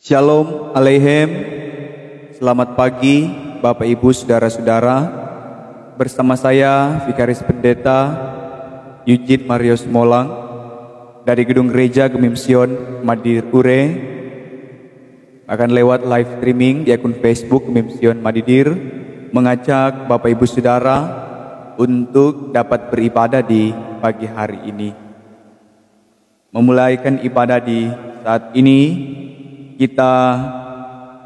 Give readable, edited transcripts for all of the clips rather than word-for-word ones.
Shalom Aleichem. Selamat pagi Bapak Ibu Saudara-saudara. Bersama saya Vikaris Pendeta Eugene Marius Molang dari Gedung Gereja Gemimsion Madidir Ure. Akan lewat live streaming di akun Facebook Gemimsion Madidir, mengajak Bapak Ibu Saudara untuk dapat beribadah di pagi hari ini. Memulaikan ibadah di saat ini, kita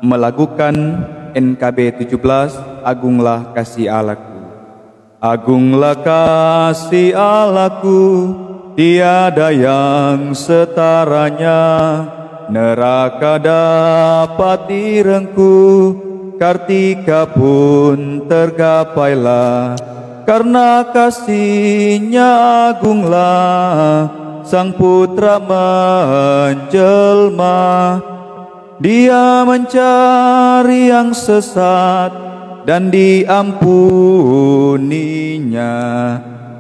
melakukan NKB 17, Agunglah Kasih Allahku. Agunglah kasih Allahku, tiada yang setaranya. Neraka dapat direngku, Kartika pun tergapailah. Karena kasih-Nya agunglah, Sang Putra menjelma. Dia mencari yang sesat dan diampuninya.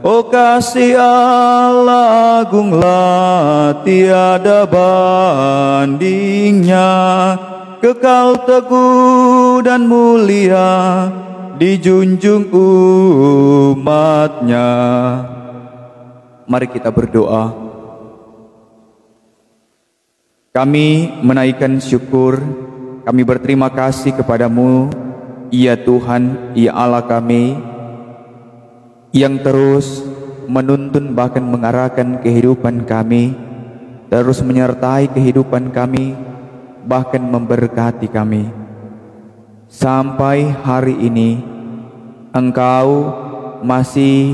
Oh kasih Allah agunglah, tiada bandingnya. Kekal teguh dan mulia, dijunjung umat-Nya. Mari kita berdoa. Kami menaikkan syukur, kami berterima kasih kepadamu, ya Tuhan, ya Allah kami, yang terus menuntun bahkan mengarahkan kehidupan kami, terus menyertai kehidupan kami, bahkan memberkati kami. Sampai hari ini, Engkau masih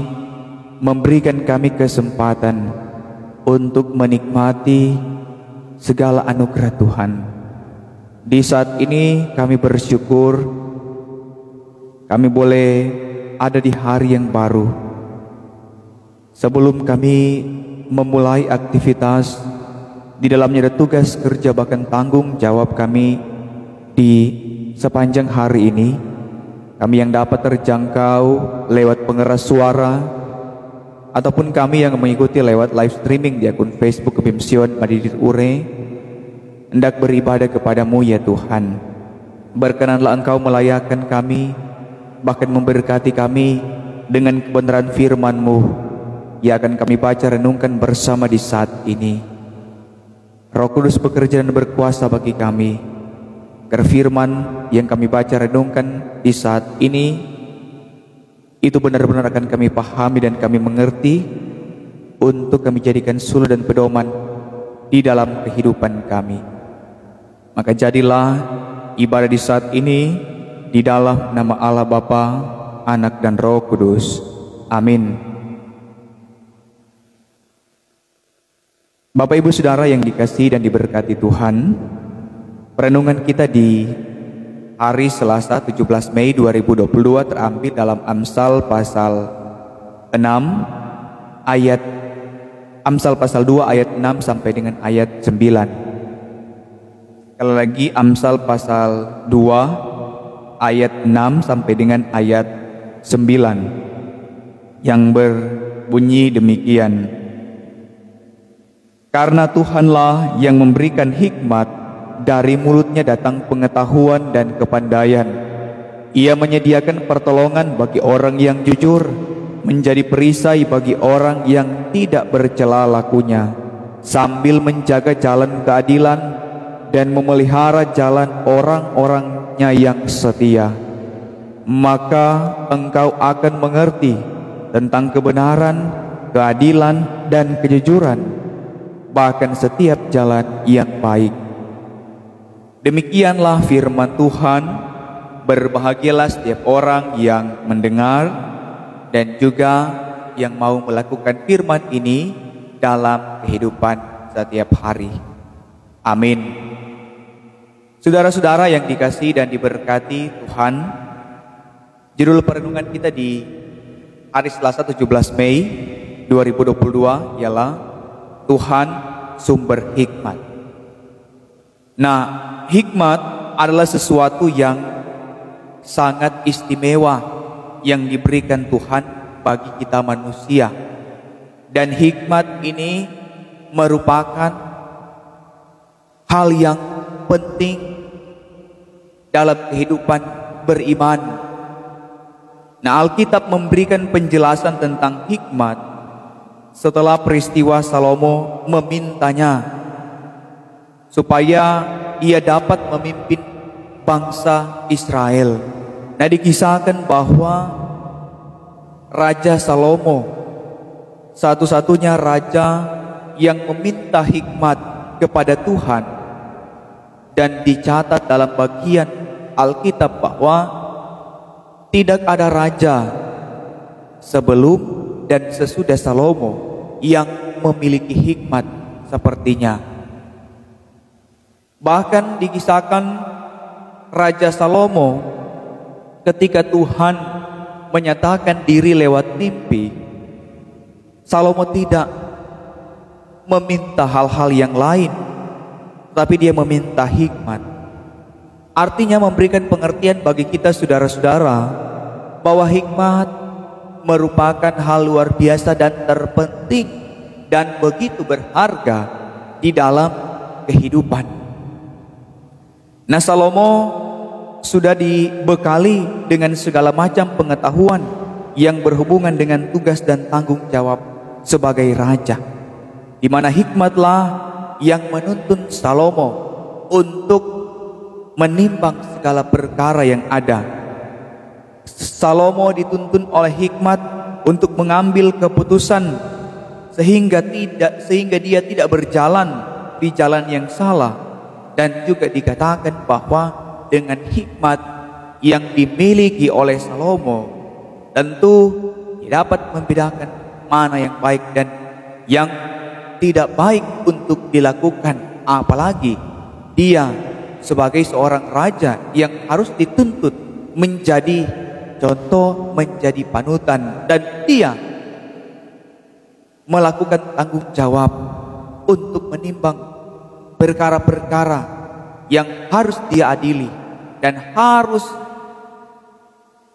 memberikan kami kesempatan untuk menikmati segala anugerah Tuhan. Di saat ini kami bersyukur kami boleh ada di hari yang baru. Sebelum kami memulai aktivitas, di dalamnya ada tugas kerja bahkan tanggung jawab kami di sepanjang hari ini. Kami yang dapat terjangkau lewat pengeras suara, ataupun kami yang mengikuti lewat live streaming di akun Facebook Gemimsion Madidir Ure, hendak beribadah kepadamu ya Tuhan. Berkenanlah Engkau melayakkan kami, bahkan memberkati kami dengan kebenaran firman-Mu yang akan kami baca renungkan bersama di saat ini. Roh Kudus bekerja dan berkuasa bagi kami, agar firman yang kami baca renungkan di saat ini itu benar-benar akan kami pahami dan kami mengerti, untuk kami jadikan suluh dan pedoman di dalam kehidupan kami. Maka jadilah ibadah di saat ini di dalam nama Allah Bapa, Anak dan Roh Kudus. Amin. Bapak Ibu Saudara yang dikasihi dan diberkati Tuhan, perenungan kita di hari Selasa 17 Mei 2022 terambil dalam Amsal pasal 6 ayat Amsal pasal 2 ayat 6 sampai dengan ayat 9. Sekali lagi Amsal pasal 2 ayat 6 sampai dengan ayat 9 yang berbunyi demikian. Karena Tuhanlah yang memberikan hikmat, dari mulutnya datang pengetahuan dan kepandaian. Ia menyediakan pertolongan bagi orang yang jujur, menjadi perisai bagi orang yang tidak bercela lakunya, sambil menjaga jalan keadilan dan memelihara jalan orang-orangnya yang setia. Maka engkau akan mengerti tentang kebenaran, keadilan, dan kejujuran, bahkan setiap jalan yang baik. Demikianlah firman Tuhan. Berbahagialah setiap orang yang mendengar dan juga yang mau melakukan firman ini dalam kehidupan setiap hari. Amin. Saudara-saudara yang dikasihi dan diberkati Tuhan, judul perenungan kita di hari Selasa 17 Mei 2022 ialah Tuhan Sumber Hikmat. Nah, hikmat adalah sesuatu yang sangat istimewa yang diberikan Tuhan bagi kita manusia. Dan hikmat ini merupakan hal yang penting dalam kehidupan beriman. Nah, Alkitab memberikan penjelasan tentang hikmat setelah peristiwa Salomo memintanya supaya ia dapat memimpin bangsa Israel. Nah, dikisahkan bahwa Raja Salomo satu-satunya raja yang meminta hikmat kepada Tuhan, dan dicatat dalam bagian Alkitab bahwa tidak ada raja sebelum dan sesudah Salomo yang memiliki hikmat sepertinya. Bahkan dikisahkan Raja Salomo ketika Tuhan menyatakan diri lewat mimpi, Salomo tidak meminta hal-hal yang lain, tapi dia meminta hikmat. Artinya memberikan pengertian bagi kita saudara-saudara bahwa hikmat merupakan hal luar biasa dan terpenting dan begitu berharga di dalam kehidupan. Nah, Salomo sudah dibekali dengan segala macam pengetahuan yang berhubungan dengan tugas dan tanggung jawab sebagai raja, di mana hikmatlah yang menuntun Salomo untuk menimbang segala perkara yang ada. Salomo dituntun oleh hikmat untuk mengambil keputusan sehingga dia tidak berjalan di jalan yang salah, dan juga dikatakan bahwa dengan hikmat yang dimiliki oleh Salomo tentu dapat membedakan mana yang baik dan yang tidak baik untuk dilakukan, apalagi dia sebagai seorang raja yang harus dituntut menjadi contoh, menjadi panutan, dan dia melakukan tanggung jawab untuk menimbang perkara-perkara yang harus dia adili dan harus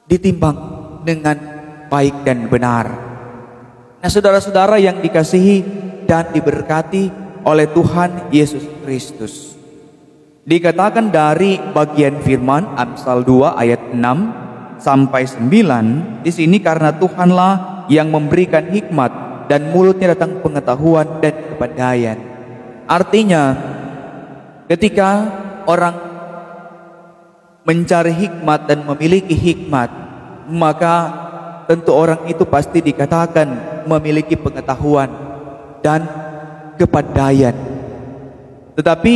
ditimbang dengan baik dan benar. Nah, saudara-saudara yang dikasihi dan diberkati oleh Tuhan Yesus Kristus, dikatakan dari bagian firman Amsal 2 ayat 6 sampai 9 di sini, karena Tuhanlah yang memberikan hikmat dan mulutnya datang pengetahuan dan kepandaian. Artinya ketika orang mencari hikmat dan memiliki hikmat, maka tentu orang itu pasti dikatakan memiliki pengetahuan dan kepandaian. Tetapi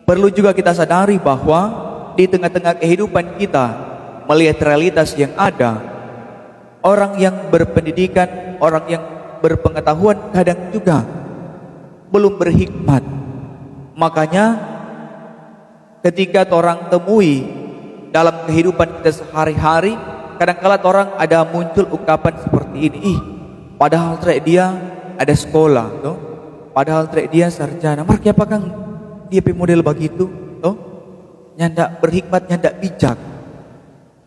perlu juga kita sadari bahwa di tengah-tengah kehidupan kita, melihat realitas yang ada, orang yang berpendidikan, orang yang berpengetahuan kadang juga belum berhikmat. Makanya ketika orang temui dalam kehidupan kita sehari-hari, kadang-kala orang ada muncul ungkapan seperti ini, padahal dia ada sekolah, toh? Padahal dia sarjana, marke apakah dia model begitu, toh? Nyandak berhikmat, nyandak bijak.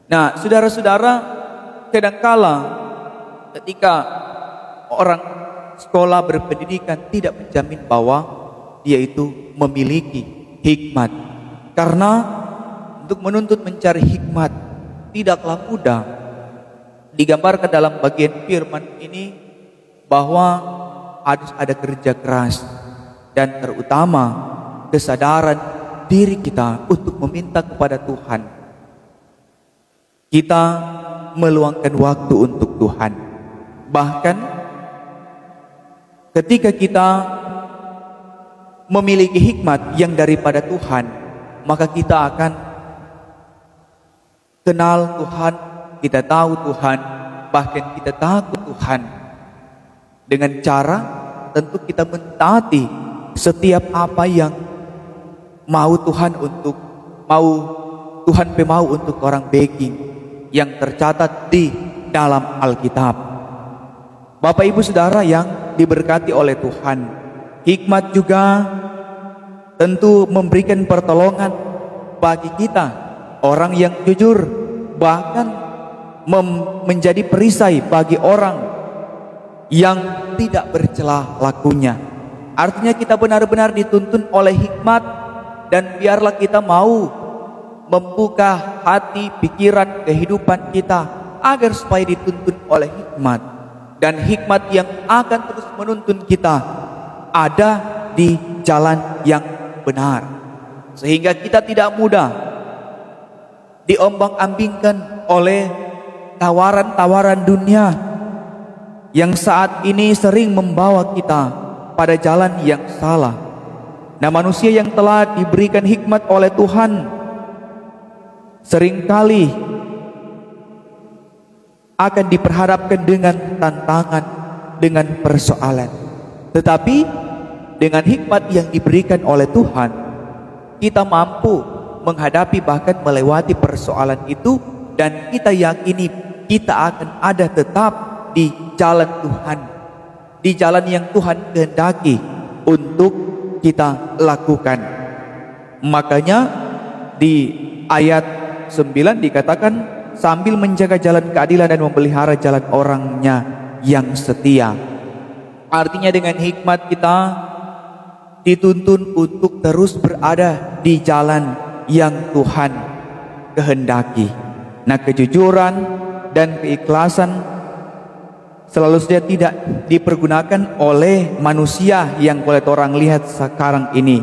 Nah, saudara-saudara, kadangkala ketika orang sekolah berpendidikan tidak menjamin bahwa dia itu memiliki hikmat, karena untuk menuntut mencari hikmat tidaklah mudah. Digambarkan dalam bagian firman ini bahwa harus ada kerja keras dan terutama kesadaran diri kita untuk meminta kepada Tuhan. Kita meluangkan waktu untuk Tuhan. Bahkan ketika kita memiliki hikmat yang daripada Tuhan, maka kita akan kenal Tuhan, kita tahu Tuhan, bahkan kita takut Tuhan, dengan cara tentu kita mentaati setiap apa yang mau Tuhan untuk orang begging yang tercatat di dalam Alkitab. Bapak Ibu Saudara yang diberkati oleh Tuhan, hikmat juga tentu memberikan pertolongan bagi kita, orang yang jujur, bahkan menjadi perisai bagi orang yang tidak bercela lakunya. Artinya kita benar-benar dituntun oleh hikmat dan biarlah kita mau membuka hati, pikiran, kehidupan kita agar supaya dituntun oleh hikmat, dan hikmat yang akan terus menuntun kita ada di jalan yang benar, sehingga kita tidak mudah diombang-ambingkan oleh tawaran-tawaran dunia yang saat ini sering membawa kita pada jalan yang salah. Nah, manusia yang telah diberikan hikmat oleh Tuhan seringkali akan diperhadapkan dengan tantangan, dengan persoalan. Tetapi dengan hikmat yang diberikan oleh Tuhan, kita mampu menghadapi bahkan melewati persoalan itu, dan kita yakini kita akan ada tetap di jalan Tuhan, di jalan yang Tuhan kehendaki untuk kita lakukan. Makanya di ayat 9 dikatakan, sambil menjaga jalan keadilan dan memelihara jalan orangnya yang setia. Artinya dengan hikmat kita dituntun untuk terus berada di jalan yang Tuhan kehendaki. Nah, kejujuran dan keikhlasan selalu saja tidak dipergunakan oleh manusia yang boleh orang lihat sekarang ini.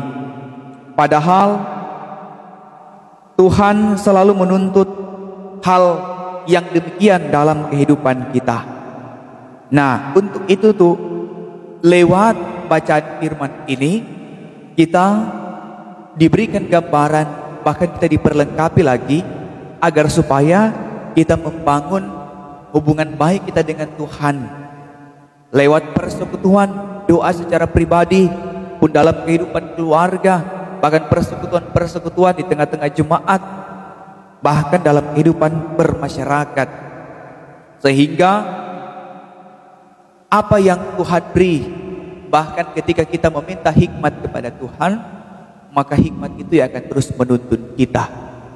Padahal Tuhan selalu menuntut hal yang demikian dalam kehidupan kita. Nah, untuk itu tuh lewat bacaan firman ini kita diberikan gambaran, bahkan kita diperlengkapi lagi agar supaya kita membangun hubungan baik kita dengan Tuhan lewat persekutuan, doa secara pribadi pun dalam kehidupan keluarga, bahkan persekutuan di tengah-tengah jemaat, bahkan dalam kehidupan bermasyarakat, sehingga apa yang Tuhan beri, bahkan ketika kita meminta hikmat kepada Tuhan, maka hikmat itu yang akan terus menuntun kita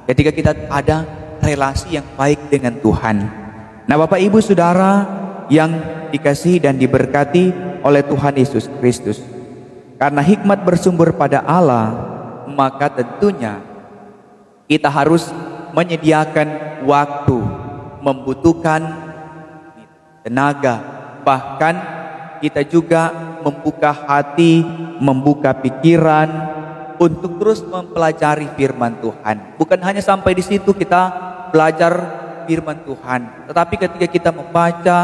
ketika kita ada relasi yang baik dengan Tuhan. Nah, Bapak Ibu Saudara yang dikasihi dan diberkati oleh Tuhan Yesus Kristus, karena hikmat bersumber pada Allah, maka tentunya kita harus menyediakan waktu, membutuhkan tenaga, bahkan kita juga membuka hati, membuka pikiran untuk terus mempelajari firman Tuhan. Bukan hanya sampai di situ kita belajar firman Tuhan, tetapi ketika kita membaca,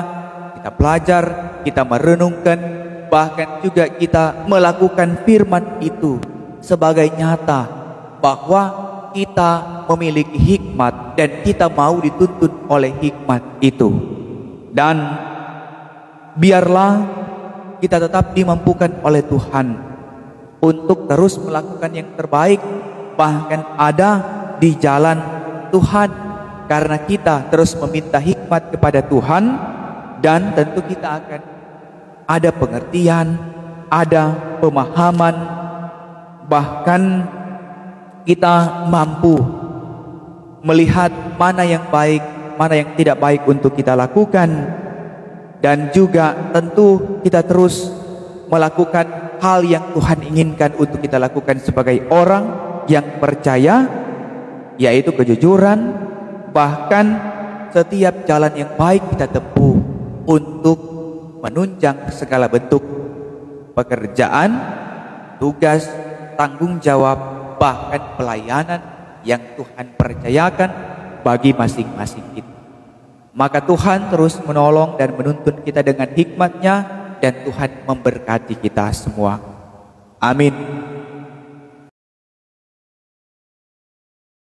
kita belajar, kita merenungkan, bahkan juga kita melakukan firman itu sebagai nyata bahwa kita memiliki hikmat dan kita mau dituntun oleh hikmat itu. Dan biarlah kita tetap dimampukan oleh Tuhan untuk terus melakukan yang terbaik, bahkan ada di jalan Tuhan, karena kita terus meminta hikmat kepada Tuhan, dan tentu kita akan ada pengertian, ada pemahaman, bahkan kita mampu melihat mana yang baik, mana yang tidak baik untuk kita lakukan, dan juga tentu kita terus melakukan hal yang Tuhan inginkan untuk kita lakukan sebagai orang yang percaya, yaitu kejujuran, bahkan setiap jalan yang baik kita tempuh untuk menunjang segala bentuk pekerjaan, tugas, tanggung jawab, bahkan pelayanan yang Tuhan percayakan bagi masing-masing kita. Maka Tuhan terus menolong dan menuntun kita dengan hikmat-Nya, dan Tuhan memberkati kita semua. Amin.